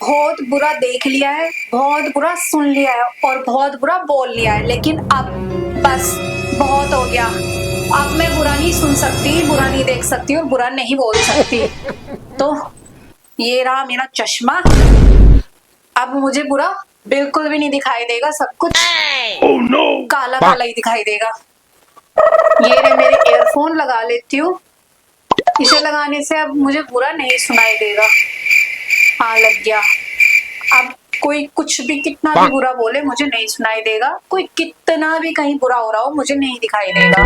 बहुत बुरा देख लिया है, बहुत बुरा सुन लिया है और बहुत बुरा बोल लिया है, लेकिन अब बस बहुत हो गया। अब मैं बुरा नहीं सुन सकती, बुरा नहीं देख सकती और बुरा नहीं बोल सकती। तो ये रहा मेरा चश्मा। अब मुझे बुरा बिल्कुल भी नहीं दिखाई देगा, सब कुछ काला काला ही दिखाई देगा। ये रहे मेरे ईयरफोन, लगा लेती हूँ। इसे लगाने से अब मुझे बुरा नहीं सुनाई देगा। हाँ, लग गया। अब कोई कुछ भी कितना भी बुरा बोले मुझे नहीं सुनाई देगा। कोई कितना भी कहीं बुरा हो रहा हो मुझे नहीं दिखाई देगा,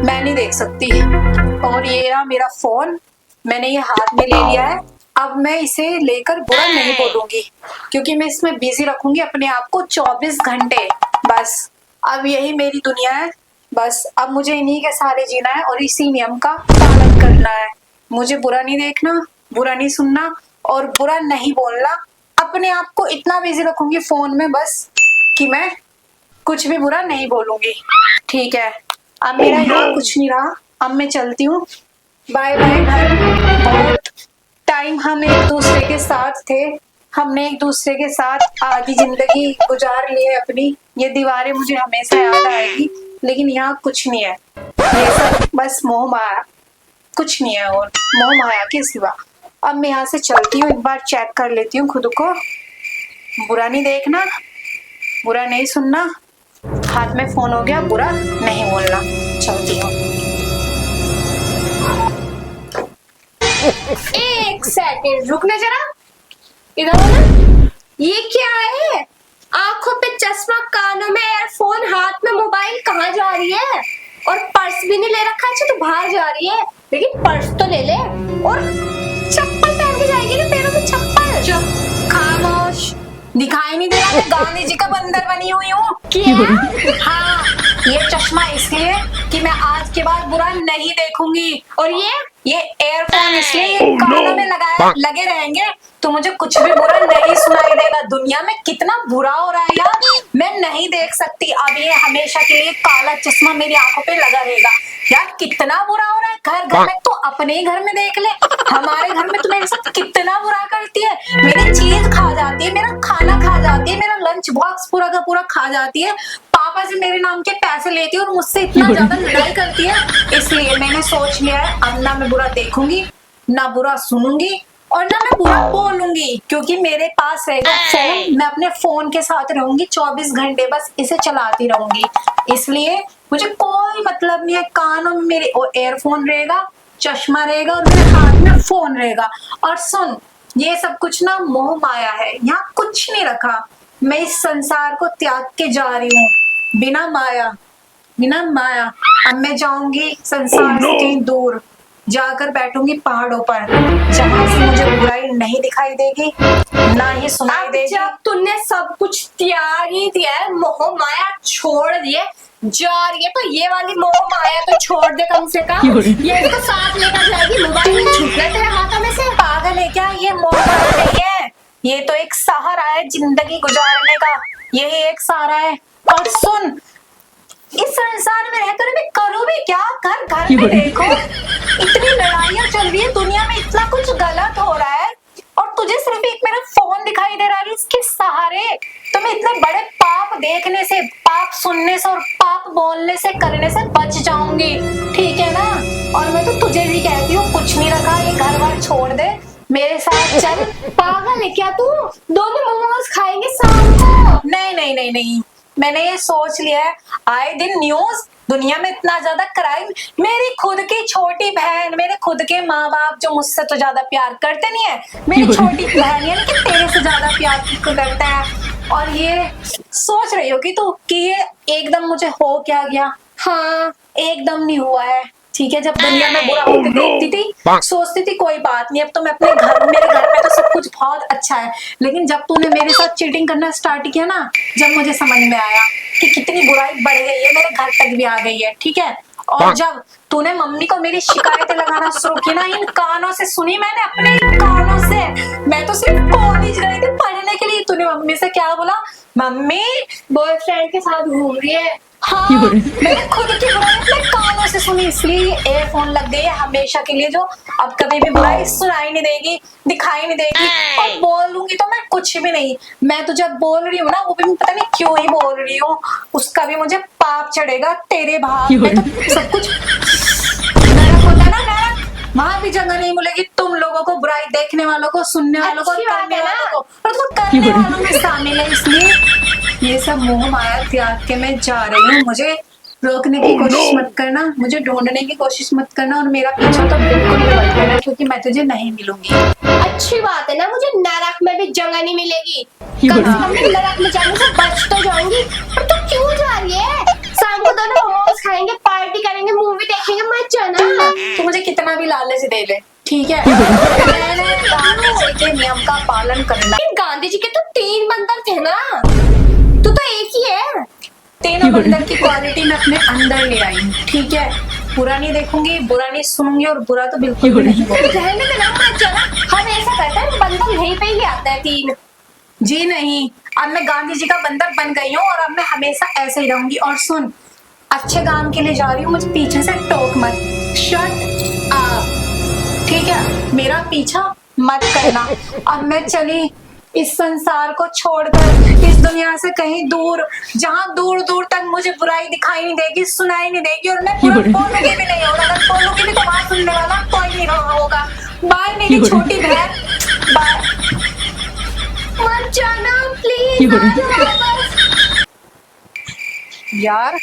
मैं नहीं देख सकती। और ये रहा मेरा फोन, मैंने ये हाथ में ले लिया है। अब मैं इसे लेकर बुरा नहीं बोलूंगी, क्योंकि मैं इसमें बिजी रखूंगी अपने आप को 24 घंटे। बस अब यही मेरी दुनिया है। बस अब मुझे इन्हीं के सहारे जीना है और इसी नियम का पालन करना है। मुझे बुरा नहीं देखना, बुरा नहीं सुनना और बुरा नहीं बोलना। अपने आप को इतना बिजी रखूंगी फोन में बस कि मैं कुछ भी बुरा नहीं बोलूंगी। ठीक है, अब मेरा यहाँ कुछ नहीं रहा, अब मैं चलती हूँ। बाय बाय घर। बहुत टाइम हम एक दूसरे के साथ थे, हमने एक दूसरे के साथ आधी जिंदगी गुजार ली है अपनी। ये दीवारें मुझे हमेशा याद आएगी, लेकिन यहाँ कुछ नहीं है। ये सब बस मोह माया, कुछ नहीं है और मोह माया के सिवा। अब मैं यहाँ से चलती हूँ, एक बार चेक कर लेती हूँ खुद को। बुरा नहीं देखना, बुरा नहीं सुनना, हाथ में फोन हो गया, बुरा नहीं बोलना। चलती हूँ। एक सेकंड रुकना जरा, इधर आना। ये क्या है? आंखों पे चश्मा, कानों में एयरफोन, हाथ में मोबाइल, कहाँ जा रही है? और पर्स भी नहीं ले रखा है। अच्छा, तो बाहर जा रही है, लेकिन पर्स तो ले ले। और चप्पल पहन के जाएगी ना, पैरों में चप्पल। चुप, खामोश। दिखाई नहीं दे रहा मैं गांधी जी का बंदर बनी हुई हूँ? क्या? हाँ, ये चश्मा इसलिए कि मैं आज के बाद बुरा नहीं देखूंगी। और ये एयरफोन इसलिए ये कानों में लगे रहेंगे तो मुझे कुछ भी बुरा नहीं सुनाई देगा। दुनिया में कितना बुरा हो रहा है यार, मैं नहीं देख सकती। अब ये हमेशा के लिए काला चश्मा मेरी आंखों पे लगा रहेगा। यार कितना बुरा हो रहा है। घर घर में तो अपने ही घर में देख ले, हमारे घर में तो मेरे साथ कितना बुरा करती है। मेरी चीज खा जाती है, मेरा खाना खा जाती है, मेरा लंच बॉक्स पूरा का पूरा खा जाती है, पापा से मेरे नाम के पैसे लेती है और मुझसे इतना ज्यादा लड़ाई करती है। इसलिए मैंने सोच लिया है अब ना मैं बुरा देखूंगी, ना बुरा सुनूंगी और ना मैं बुरा बोलूंगी, क्योंकि मेरे पास रहेगा फोन। मैं अपने फोन के साथ रहूंगी 24 घंटे, बस इसे चलाती रहूंगी। इसलिए मुझे कोई मतलब नहीं है। कानों में मेरे एयरफोन रहेगा, चश्मा रहेगा और मेरे हाथ में फोन रहेगा। और सुन, ये सब कुछ ना मोह माया है, यहाँ कुछ नहीं रखा। मैं इस संसार को त्याग के जा रही हूँ, बिना माया, बिना माया। अब मैं जाऊंगी संसार से कहीं दूर, जाकर बैठूंगी पहाड़ों पर, जहां से मुझे बुराई नहीं दिखाई देगी, ना ही सुनाई देगी। जब तुमने सब कुछ त्याग ही दिया है, मोह माया छोड़ दिए, जा रही है, तो ये वाली मोह माया तो छोड़ दे कम से कम। ये तो साथ लेकर जाएगी, मोबाइल छूट गया तेरे हाथों में से। पागल है क्या? ये मोह माया नहीं है, ये तो एक सहारा है जिंदगी गुजारने का। यही एक सहारा है। और सुन, इस संसार में रहकर मैं करूँ भी क्या? घर घर में देखो, इतनी लड़ाइयाँ चल रही है दुनिया में, इतना कुछ गलत हो रहा है और तुझे सिर्फ एक मेरा फोन दिखाई दे रहा है। इसके सहारे तो मैं इतने बड़े पाप देखने से, पाप सुनने से और पाप बोलने से, करने से बच जाऊंगी। ठीक है ना? और मैं तो तुझे भी कहती हूँ, कुछ नहीं रखा, ये घर बार छोड़ दे, मेरे साथ चल। पागल है क्या तू? दोनों मोमोज खाएंगे शाम को। नहीं नहीं नहीं नहीं, मैंने ये सोच लिया है। आए दिन न्यूज, दुनिया में इतना ज्यादा क्राइम। मेरी खुद की छोटी बहन, मेरे खुद के माँ बाप जो मुझसे तो ज्यादा प्यार करते नहीं है, मेरी छोटी बहन यानी कि तेरे से ज्यादा प्यार करते हैं। और ये सोच रही होगी तू कि ये एकदम मुझे हो क्या गया? हाँ, एकदम नहीं हुआ है। ठीक है, जब दुनिया में बुरा होते देखती थी, सोचती थी कोई बात नहीं, अब तो मैं अपने घर, मेरे घर में तो सब कुछ बहुत अच्छा है। लेकिन जब तूने मेरे साथ चीटिंग करना स्टार्ट किया ना, जब मुझे समझ में आया कि कितनी बुराई बढ़ गई है, मेरे घर तक भी आ गई है। ठीक है, और जब तूने मम्मी को मेरी शिकायतें लगाना शुरू की ना, इन कानों से सुनी मैंने, अपने कानों से। मैं तो सिर्फ कॉलेज गई थी पढ़ने के लिए, तूने मम्मी से क्या बोला? मम्मी बॉयफ्रेंड के साथ घूम रही है। हाँ, मैंने खुद की बुराई अपने कानों से सुनी, इसलिए एयरफोन लग गई है हमेशा के लिए, जो अब कभी भी बुराई सुनाई नहीं देगी, दिखाई नहीं देगी। और बोलूंगी तो मैं कुछ भी नहीं। मैं तुझे अब बोल रही हूँ ना, वो भी मैं पता नहीं क्यों ही बोल रही हूँ, उसका भी मुझे पाप चढ़ेगा तेरे भाग में। तो सब कुछ नरक होता है ना, नरक, वहां भी जगह नहीं मिलेगी तुम लोगों को, बुराई देखने वालों को, सुनने वालों को, अच्छी बात करने है ना। वालों को, और तुम करने वालों में शामिल है। इसलिए ये सब मोह माया त्याग के मैं जा रही हूँ। मुझे रोकने की कोशिश मत करना, मुझे ढूंढने की कोशिश मत करना, और मेरा पीछा तो बिल्कुल भी मत करना, क्योंकि मैं तुझे नहीं मिलूंगी। अच्छी बात है ना, मुझे नरक में भी जगह नहीं मिलेगी। कम से कम मैं नरक में जाने से बच तो जाऊंगी। पर तू क्यों जा रही है? शाम को दोनों मोमोज खाएंगे, पार्टी करेंगे, मूवी देखेंगे, मत जाना। तू मुझे कितना भी लालच दे ले, ठीक है, मैंने गांधी जी के नियम का पालन करना। लेकिन गांधी जी के तो 3 बंदर थे ना, तू तो एक ही है। तीनों बंदर की क्वालिटी मैं अपने अंदर ले आई हूँ, ठीक है। बुरा नहीं देखूंगी, बुरा नहीं सुनूंगी, और बुरा तो बिल्कुल भी नहीं बोलूंगी। रहने देना, मत जाना। हम ऐसा करते हैं, बंदर यहीं पे ही आते हैं 3। जी नहीं, अब मैं गांधी जी का बंदर बन गई हूँ, और अब मैं हमेशा ऐसे ही रहूंगी। और सुन, अच्छे काम के लिए जा रही हूँ, मुझे पीछे से टोक मत, शट अप, ठीक है, मेरा पीछा मत करना। अब मैं चली इस संसार को छोड़कर, इस दुनिया से कहीं दूर, जहां दूर दूर तक मुझे बुराई दिखाई नहीं देगी, सुनाई नहीं देगी, और मैं बोलूंगी भी नहीं, और अगर बोलूंगी भी तो वहां सुनने वाला कोई नहीं रहा होगा। बाय मेरी छोटी बहन, बाय। मत जाना प्लीज, आ जाओ बस। यार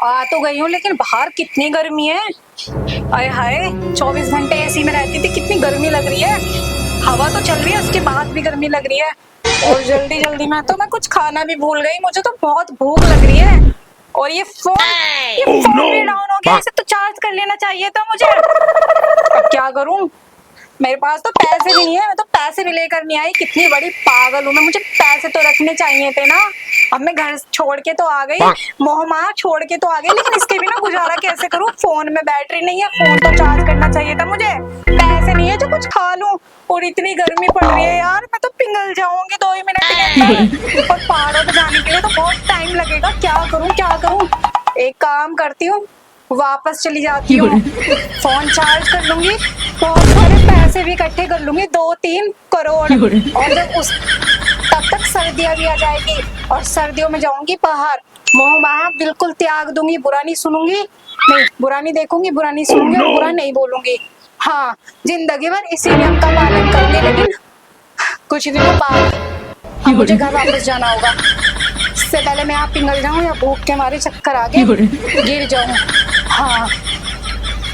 आ तो गई हूँ, लेकिन बाहर कितनी गर्मी है। अरे हाय, 24 घंटे एसी में रहती थी, कितनी गर्मी लग रही है। हवा तो चल रही है, उसके बाद भी गर्मी लग रही है। और जल्दी जल्दी में तो मैं कुछ खाना भी भूल गई, मुझे तो बहुत भूख लग रही है। और ये फोन भी डाउन हो गया, इसे तो चार्ज कर लेना चाहिए था मुझे। अब क्या करूं, मेरे पास तो पैसे भी नहीं है, मैं तो पैसे भी लेकर नहीं आई। कितनी बड़ी पागल हूँ मैं, मुझे पैसे तो रखने चाहिए थे ना। अब मैं घर छोड़ के तो आ गई, मोहमाया छोड़ के तो आ गई, लेकिन इसके भी ना गुजारा कैसे करूँ। फोन में बैटरी नहीं है, फोन तो चार्ज करना चाहिए था मुझे। पैसे नहीं है जो कुछ खा लूं, और इतनी गर्मी पड़ रही है यार, मैं तो पिघल जाऊंगी 2 ही मिनट के अंदर। और पहाड़ों पे जाने के लिए तो बहुत टाइम लगेगा। क्या करूँ क्या करूँ, एक काम करती हूँ, वापस चली जाती हूँ, फोन चार्ज कर लूंगी, बहुत सारे पैसे भी इकट्ठे कर लूंगी, 2-3 करोड़। और जब उस तब तक सर्दियां भी आ जाएगी, और सर्दियों में जाऊंगी बाहर, मोह माया बिल्कुल त्याग दूंगी, बुरा नहीं सुनूंगी, नहीं बुरा नहीं देखूंगी, बुरा नहीं सुनूंगी, और बुरा नहीं बोलूंगी। हाँ, जिंदगी भर इसी नियम का पालन करूंगी, लेकिन कुछ दिनों बाद अब मुझे घर वापस जाना होगा। इससे पहले मैं यहाँ पिघल जाऊं या भूख के मारे चक्कर आ गए गिर जाऊं। हाँ,